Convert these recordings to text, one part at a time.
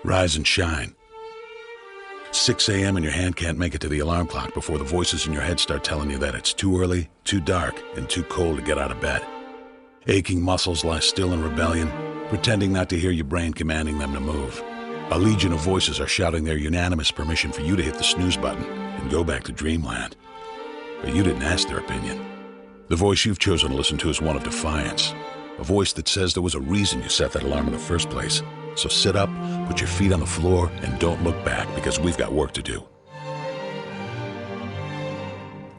Rise and shine. 6 a.m. and your hand can't make it to the alarm clock before the voices in your head start telling you that it's too early, too dark, and too cold to get out of bed. Aching muscles lie still in rebellion, pretending not to hear your brain commanding them to move. A legion of voices are shouting their unanimous permission for you to hit the snooze button and go back to dreamland. But you didn't ask their opinion. The voice you've chosen to listen to is one of defiance. A voice that says there was a reason you set that alarm in the first place. So sit up, put your feet on the floor, and don't look back, because we've got work to do.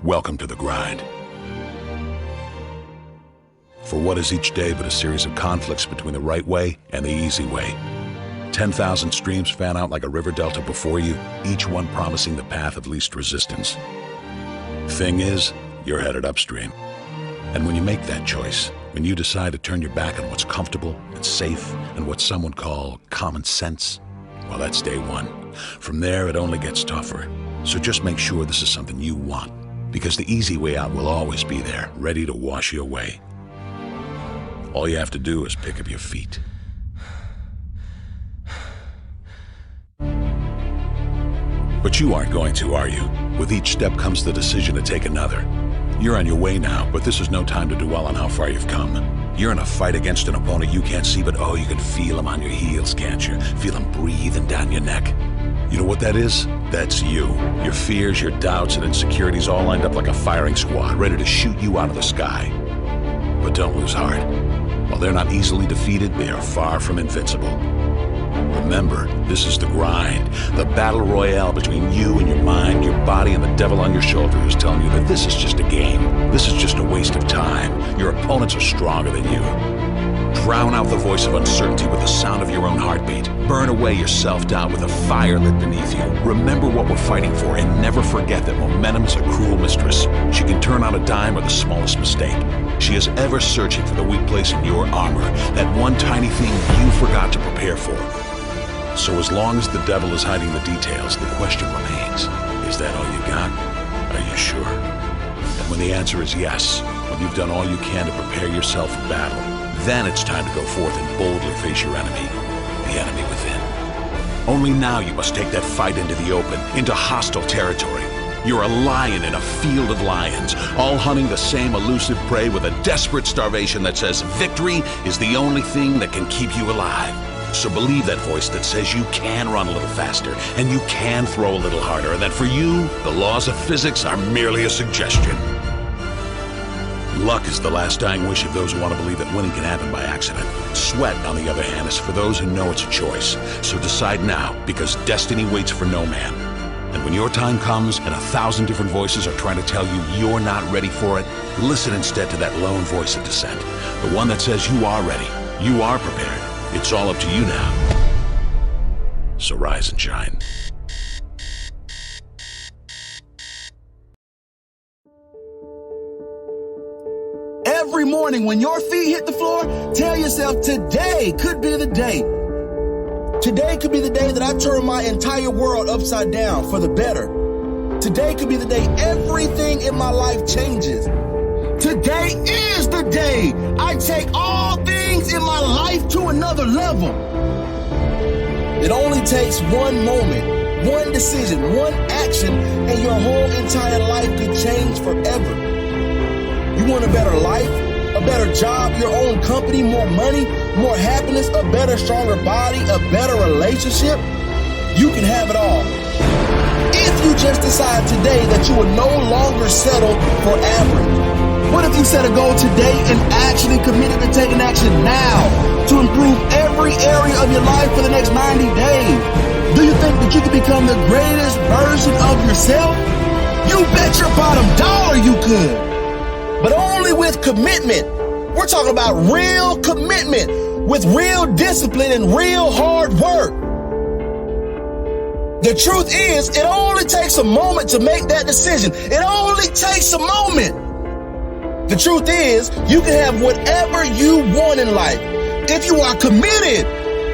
Welcome to the grind. For what is each day but a series of conflicts between the right way and the easy way? 10,000 streams fan out like a river delta before you, each one promising the path of least resistance. Thing is, you're headed upstream. And when you make that choice, when you decide to turn your back on what's comfortable and safe and what some would call common sense, well, that's day one. From there, it only gets tougher. So just make sure this is something you want, because the easy way out will always be there, ready to wash you away. All you have to do is pick up your feet. But you aren't going to, are you? With each step comes the decision to take another. You're on your way now, but this is no time to dwell on how far you've come. You're in a fight against an opponent you can't see, but oh, you can feel him on your heels, can't you? Feel him breathing down your neck. You know what that is? That's you. Your fears, your doubts, and insecurities all lined up like a firing squad, ready to shoot you out of the sky. But don't lose heart. While they're not easily defeated, they are far from invincible. Remember, this is the grind, the battle royale between you and your mind, your body, and the devil on your shoulder who's telling you that this is just a game. This is just a waste of time. Your opponents are stronger than you. Drown out the voice of uncertainty with the sound of your own heartbeat. Burn away your self-doubt with a fire lit beneath you. Remember what we're fighting for, and never forget that momentum's a cruel mistress. She can turn on a dime or the smallest mistake. She is ever searching for the weak place in your armor, that one tiny thing you forgot to prepare for. So as long as the devil is hiding the details, the question remains, is that all you got? Are you sure? And when the answer is yes, when you've done all you can to prepare yourself for battle, then it's time to go forth and boldly face your enemy, the enemy within. Only now you must take that fight into the open, into hostile territory. You're a lion in a field of lions, all hunting the same elusive prey with a desperate starvation that says victory is the only thing that can keep you alive. So believe that voice that says you can run a little faster, and you can throw a little harder, and that for you, the laws of physics are merely a suggestion. Luck is the last dying wish of those who want to believe that winning can happen by accident. Sweat, on the other hand, is for those who know it's a choice. So decide now, because destiny waits for no man. And when your time comes and 1,000 different voices are trying to tell you you're not ready for it, listen instead to that lone voice of dissent. The one that says you are ready, you are prepared. It's all up to you now. So rise and shine. Every morning when your feet hit the floor, tell yourself today could be the day. Today could be the day that I turn my entire world upside down for the better. Today could be the day everything in my life changes. Today is the day I take all things in my life to another level. It only takes one moment, one decision, one action, and your whole entire life could change forever. You want a better life, a better job, your own company, more money, more happiness, a better, stronger body, a better relationship? You can have it all. If you just decide today that you will no longer settle for average. What if you set a goal today and actually committed to taking action now to improve every area of your life for the next 90 days? Do you think that you can become the greatest version of yourself? You bet your bottom dollar you could. But only with commitment. We're talking about real commitment with real discipline and real hard work. The truth is, it only takes a moment to make that decision. It only takes a moment. The truth is, you can have whatever you want in life if you are committed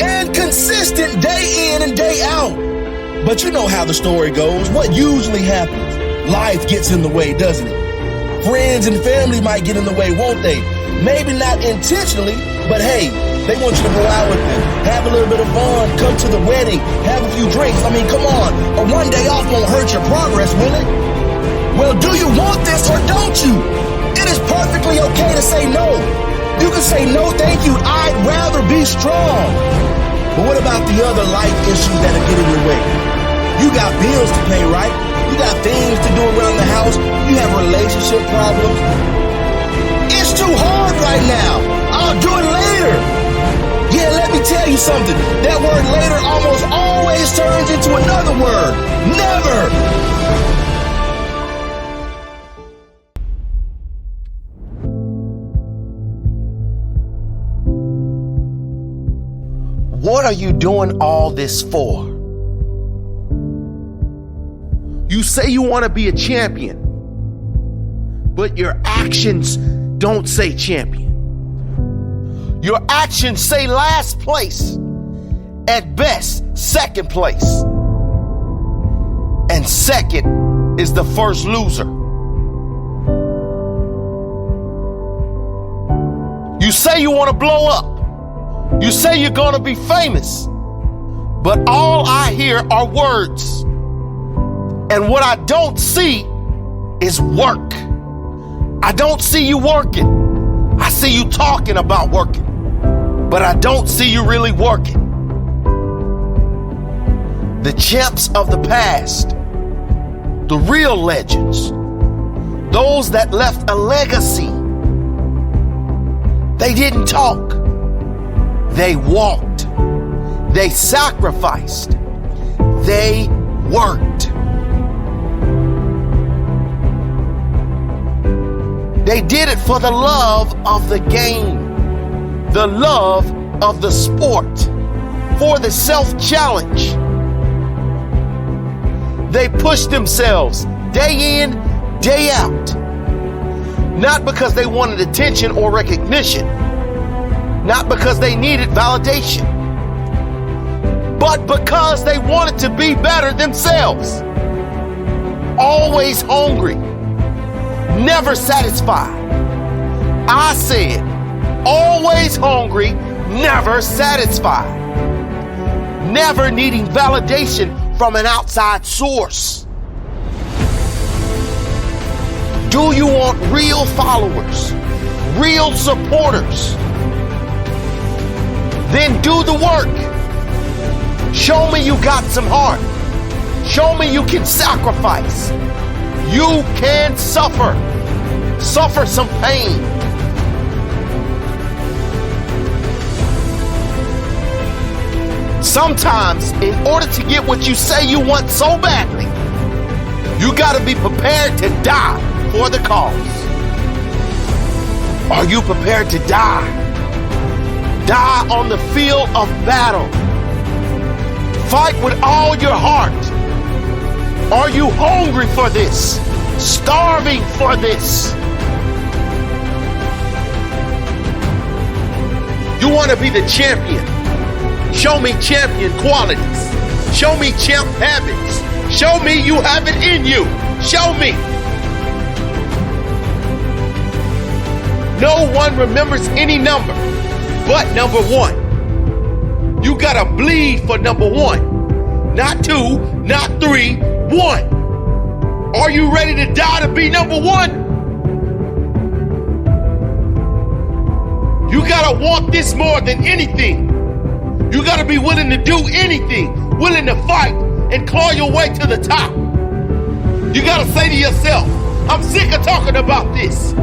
and consistent day in and day out. But you know how the story goes. What usually happens? Life gets in the way, doesn't it? Friends and family might get in the way, won't they? Maybe not intentionally, but hey, they want you to go out with them, have a little bit of fun, come to the wedding, have a few drinks. I mean, come on, a one day off won't hurt your progress, will it? Well, do you want this or don't you? It is perfectly okay to say no. You can say no, thank you, I'd rather be strong. But what about the other life issues that are getting in your way? You got bills to pay, right? You got things to do around the house. You have relationship problems. It's too hard right now. I'll do it later. Yeah, let me tell you something. That word later almost always turns into another word. Never. What are you doing all this for? You say you want to be a champion, but your actions don't say champion. Your actions say last place, at best, second place. And second is the first loser. You say you want to blow up. You say you're going to be famous, but all I hear are words. And what I don't see is work. I don't see you working. I see you talking about working, but I don't see you really working. The champs of the past, the real legends, those that left a legacy, they didn't talk. They walked. They sacrificed. They worked. They did it for the love of the game, the love of the sport, for the self-challenge. They pushed themselves day in, day out, not because they wanted attention or recognition, not because they needed validation, but because they wanted to be better themselves. Always hungry, never satisfied. I said, always hungry, never satisfied. Never needing validation from an outside source. Do you want real followers, real supporters? Then do the work. Show me you got some heart. Show me you can sacrifice. You can suffer. Suffer some pain. Sometimes, in order to get what you say you want so badly, you gotta be prepared to die for the cause. Are you prepared to die? Die on the field of battle. Fight with all your heart. Are you hungry for this? Starving for this? You want to be the champion. Show me champion qualities. Show me champ habits. Show me you have it in you. Show me. No one remembers any number but number one. You gotta bleed for number one. Not two, not three, one. Are you ready to die to be number one? You gotta want this more than anything. You gotta be willing to do anything, willing to fight and claw your way to the top. You gotta say to yourself, I'm sick of talking about this.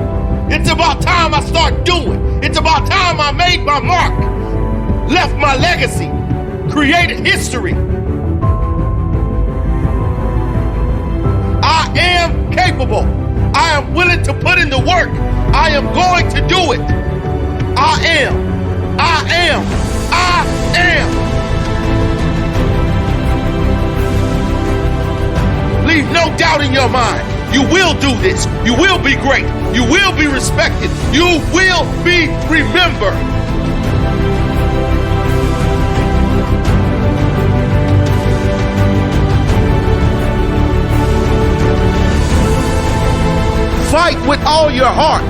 It's about time I start doing. It's about time I made my mark, left my legacy, created history. I am capable. I am willing to put in the work. I am going to do it. I am. I am. I am. Leave no doubt in your mind. You will do this. You will be great. You will be respected. You will be remembered. Fight with all your heart.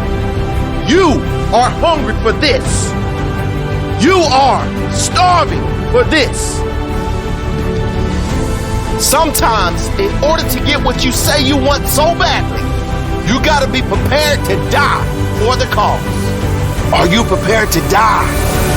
You are hungry for this. You are starving for this. Sometimes, in order to get what you say you want so badly, you gotta be prepared to die for the cause. Are you prepared to die?